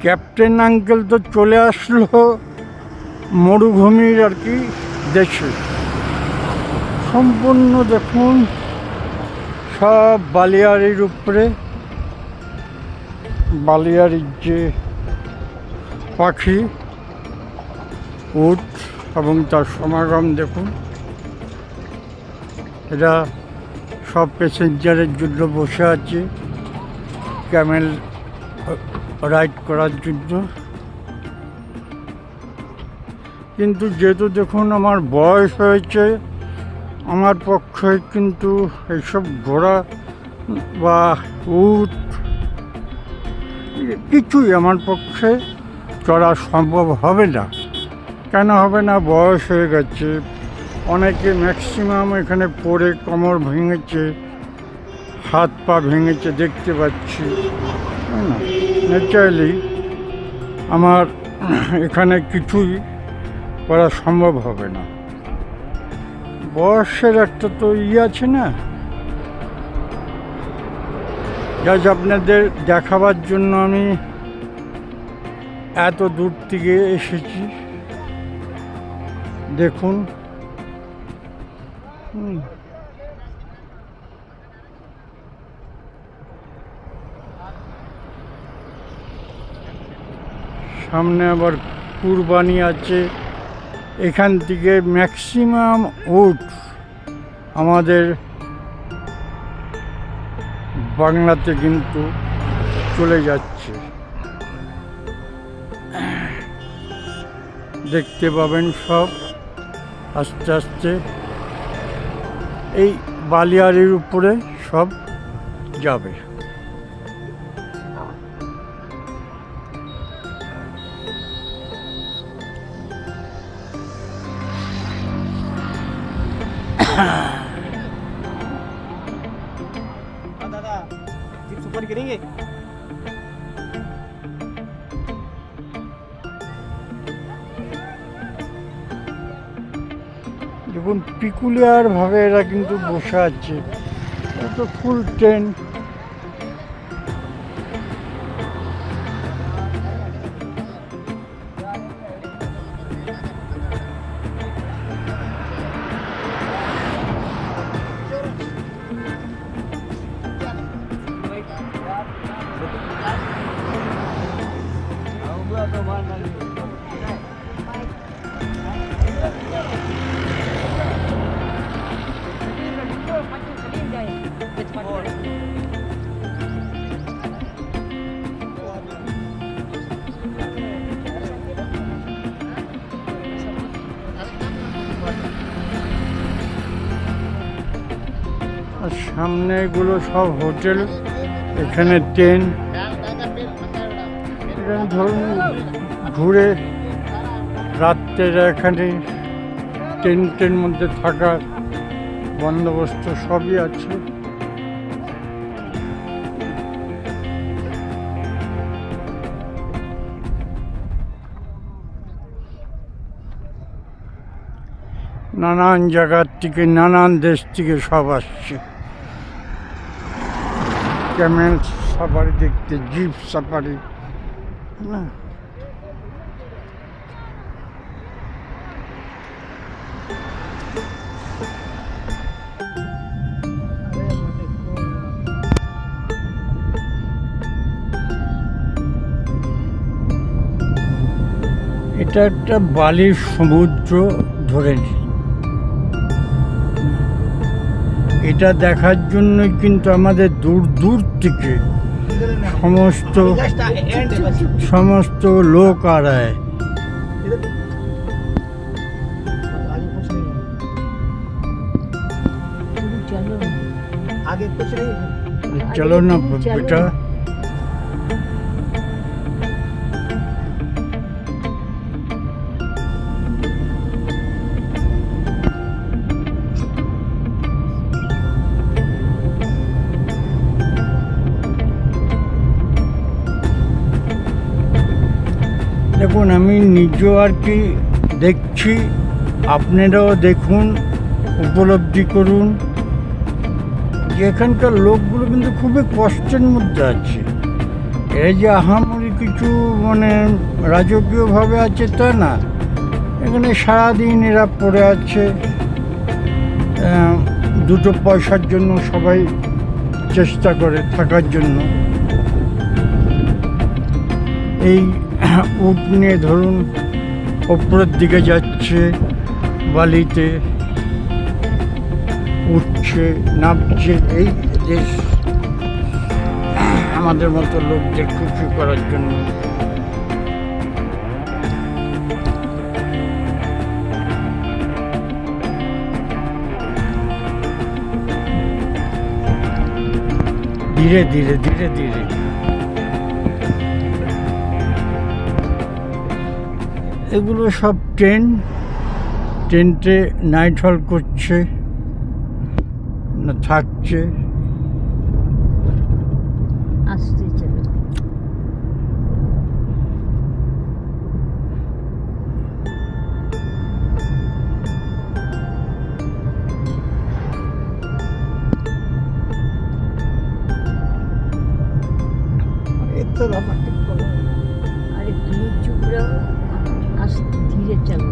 Captain uncle তো চলে আসলো মরুভূমির আর কি দেশে। সম্পূর্ণ দেখুন সব বালিয়াড়ির উপরে, বালিয়াড়ির যে পাখি উট এবং তার সমাগম দেখুন। এরা সব প্যাসেঞ্জারের জন্য বসে আছে ক্যামেল রাইড করার জন্য। কিন্তু যেহেতু দেখুন আমার বয়স হয়েছে, আমার পক্ষে কিন্তু এইসব ঘোড়া বা উট কিছুই আমার পক্ষে চড়া সম্ভব হবে না। কেন হবে না? বয়স হয়ে গেছে। অনেকে ম্যাক্সিমাম এখানে পড়ে কোমর ভেঙেছে, হাত পা ভেঙেছে দেখতে পাচ্ছি। ন্যাচারালি আমার এখানে কিছুই করা সম্ভব হবে না। বয়সের একটা তো আছে না, যা আপনাদের দেখাবার জন্য আমি এত দূর থেকে এসেছি। দেখুন সামনে আবার কুরবানি আছে। এখান থেকে ম্যাক্সিমাম উট আমাদের বাংলাতে কিন্তু চলে যাচ্ছে, দেখতে পাবেন সব আস্তে আস্তে এই বালিয়াড়ির উপরে সব যাবে। दादा जीप सुपर करेंगे। দেখুন পিকুলিয়ার ভাবে এরা কিন্তু বসে আছে। এটা তো ফুল ট্রেন। আর সামনে এগুলো সব হোটেল, এখানে ট্রেন। এখানে ধরুন ঘুরে রাত্রেরা এখানে টেন্টের মধ্যে থাকার বন্দোবস্ত সবই আছে। নানান জায়গার থেকে, নানান দেশ থেকে সব আসছে ক্যামেল সাফারি দেখতে, জিপ সাফারি। না এটা একটা বালির সমুদ্র ধরে নিই। এটা দেখার জন্যই কিন্তু আমাদের দূর দূর থেকে সমস্ত লোক আড়ায়। চলো না বেটা। দেখুন আমি নিজেও আর কি দেখছি, আপনারাও দেখুন, উপলব্ধি করুন যে এখানকার লোকগুলো কিন্তু খুবই কষ্টের মধ্যে আছে। এরা যে আহামরি কিছু মানে রাজকীয়ভাবে আছে তা না, এখানে সারাদিন এরা পড়ে আছে। দুটো পয়সার জন্য সবাই চেষ্টা করে থাকার জন্য। এই উট নিয়ে ধরুন ওপরের দিকে যাচ্ছে, বালিতে উঠছে নামছে, এই দেশ আমাদের মতো লোকদের খুশি করার জন্য। ধীরে ধীরে ধীরে ধীরে এগুলো সব টেন্টে নাইট হল করছে না থাকছে। আসতে চলো। तो रोमांटिक बोलो। अरे তুমি চুপ রहो, আস্তে ধীরে চলো।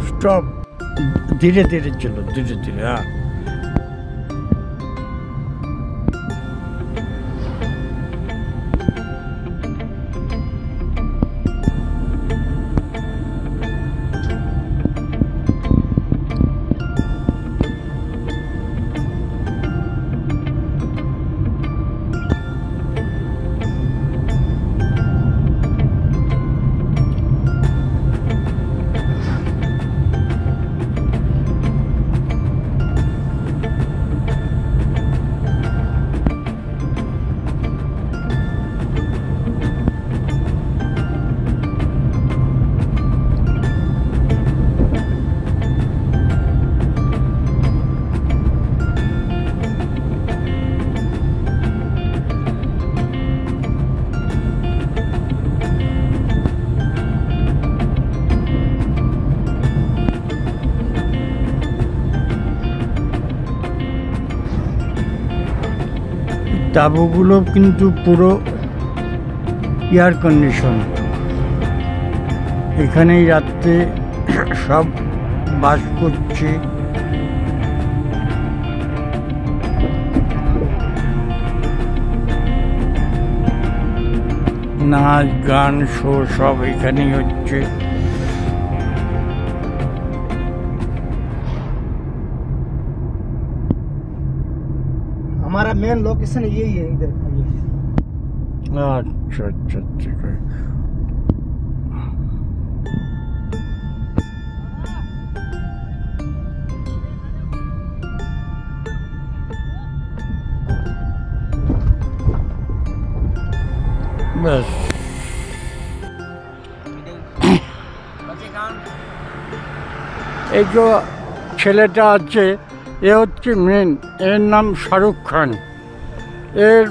स्टॉप, धीरे धीरे चलो, धीरे धीरे। हाँ, তাঁবুগুলো কিন্তু পুরো এয়ার কন্ডিশন। এখানেই রাত্রে সব বাস করছে। নাচ গান শো সব এখানেই হচ্ছে। हमारा मेन लोकेशन यही है इधर का ये। अच्छा अच्छा ठीक है। बस এই যে ছেলেটা আছে এ হচ্ছে মেন, এর নাম শাহরুখ খান। এর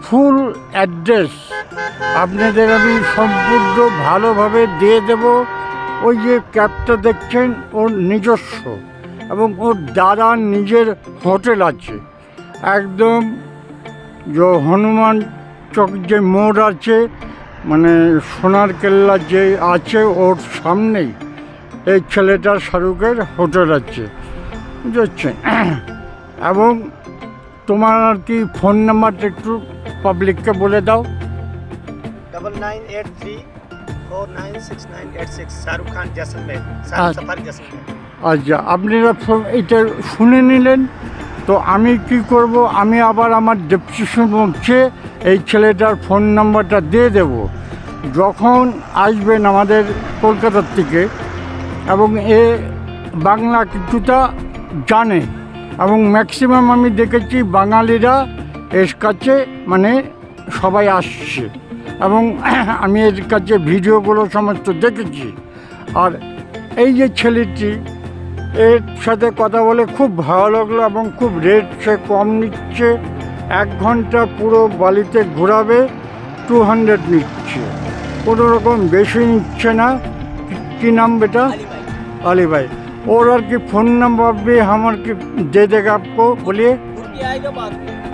ফুল অ্যাড্রেস আপনাদের আমি সম্পূর্ণ ভালোভাবে দিয়ে দেব। ওই যে ক্যাবটা দেখছেন ওর নিজস্ব, এবং ওর দাদা নিজের হোটেল আছে একদম। যে হনুমান চক যে মোড় আছে, মানে সোনার কেল্লা যে আছে ওর সামনেই এই ছেলেটার শাহরুখের হোটেল আছে, বুঝছেন। এবং তোমার আর কি ফোন নাম্বারটা একটু পাবলিককে বলে দাও। 9983496986 শাহরুখ খান জैसलमेर, সাফারি জैसलमेर। আচ্ছা, আপনারা এটা শুনে নিলেন তো। আমি কি করব, আমি আবার আমার ডেসক্রিপশন বক্সে এই ছেলেটার ফোন নাম্বারটা দিয়ে দেব। যখন আসবেন আমাদের কলকাতার থেকে, এবং এ বাংলা কিছুটা জানে, এবং ম্যাক্সিমাম আমি দেখেছি বাঙালিরা এর কাছে মানে সবাই আসছে, এবং আমি এর কাছে ভিডিওগুলো সমস্ত দেখেছি। আর এই যে ছেলেটি, এর সাথে কথা বলে খুব ভালো লাগলো, এবং খুব রেট সে কম নিচ্ছে। 1 ঘন্টা পুরো বালিতে ঘোরাবে, 200 নিচ্ছে, কোনো রকম বেশি নিচ্ছে না। কী নাম বেটা? আলী ভাই। और की फ़ोन नंबर भी हमारे की दे देगा आपको, बोलिए।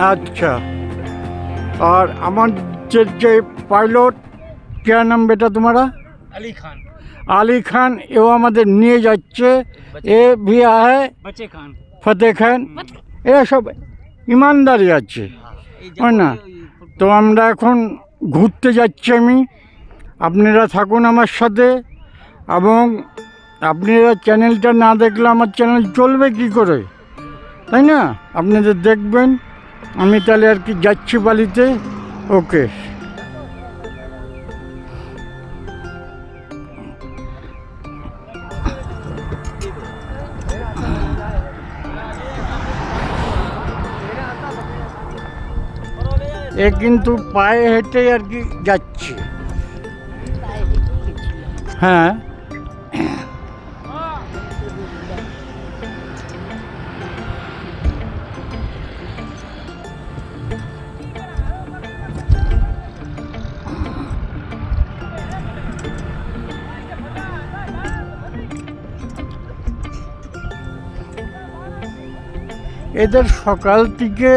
अच्छा, और हमारे जो पायलट, क्या नाम बेटा तुम्हारा? अली खान। আলী খান এও আমাদের নিয়ে যাচ্ছে। এ ভি है बच्चे खान। ফতেহ খান, এরা সব ইমানদারি আছে, হয় না? তো আমরা এখন ঘুরতে যাচ্ছি আমি, আপনারা থাকুন আমার সাথে। এবং আপনারা চ্যানেলটা না দেখলে আমার চ্যানেল চলবে কি করে, তাই না? আপনাদের দেখবেন। আমি তাহলে আর কি যাচ্ছি বালিতে। ওকে। এ কিন্তু পায়ে হেঁটে আর কি যাচ্ছে। পায়ে হেঁটেই গেছিলাম। হ্যাঁ, এদের সকাল থেকে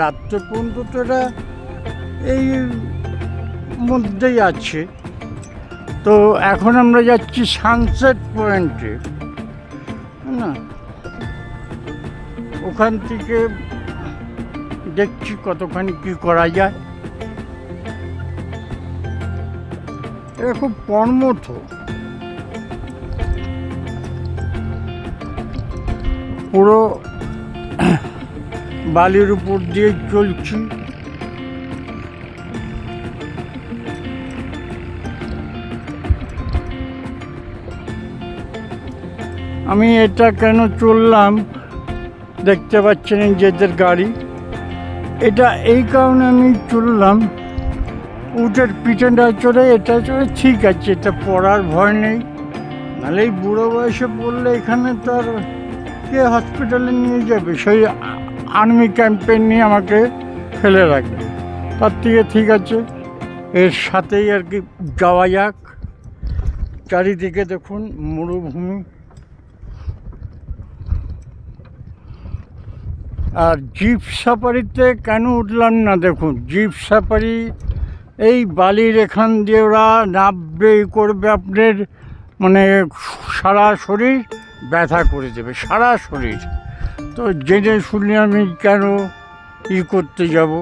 রাত্রে পর্যন্ত তো এরা এই মধ্যেই আছে। তো এখন আমরা যাচ্ছি সানসেট পয়েন্টে, না? ওখান থেকে দেখছি কতখানি কি করা যায়। এরা খুব কর্মঠ, পুরো বালির উপর দিয়ে চলছি। আমি এটা কেন চললাম দেখতে পাচ্ছেন, নিজেদের গাড়ি, এটা এই কারণে আমি চললাম। উটের পিছনটা চড়ে এটা চড়ে ঠিক আছে, এটা পড়ার ভয় নেই। নাহলে এই বুড়ো বয়সে পড়লে এখানে তো আর কে হসপিটালে নিয়ে যাবে, সেই আর্মি ক্যাম্পে নিয়ে আমাকে ফেলে রাখবে। তার থেকে ঠিক আছে এর সাথেই আর কি যাওয়া যাক। চারিদিকে দেখুন মরুভূমি। আর জিপ সাফারিতে কেন উঠলাম না, দেখুন জিপ সাফারি এই বালির এখান দিয়ে ওরা নামবে, করবে, আপনার মানে সারা শরীর ব্যথা করে দেবে, সারা শরীর। তো জেনে শুনে আমি কেন করতে যাব।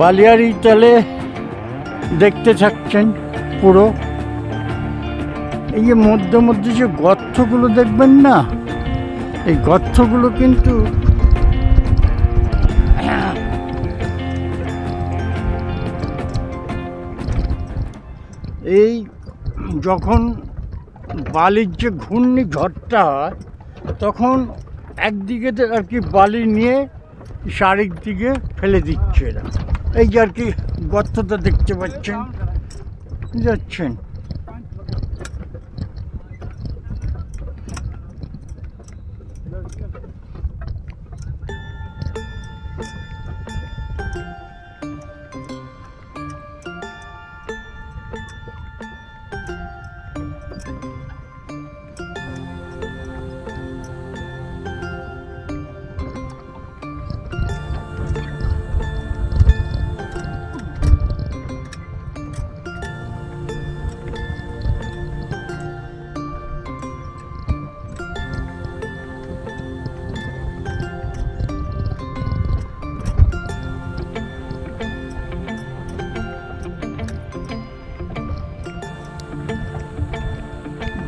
বালিয়ারি তালে দেখতে থাকছেন পুরো। এই যে মধ্যে মধ্যে যে গর্তগুলো দেখবেন না, এই গর্তগুলো কিন্তু এই যখন বালির যে ঘূর্ণি ঝড়টা হয় তখন একদিকে আর কি বালি নিয়ে চারিক দিকে ফেলে দিচ্ছে এরা। এই যে আর কি গর্তটা দেখতে পাচ্ছেন, যাচ্ছেন।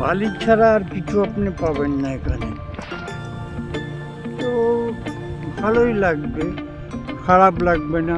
বালি ছাড়া আর কিছু আপনি পাবেন না এখানে। তো ভালোই লাগবে, খারাপ লাগবে না।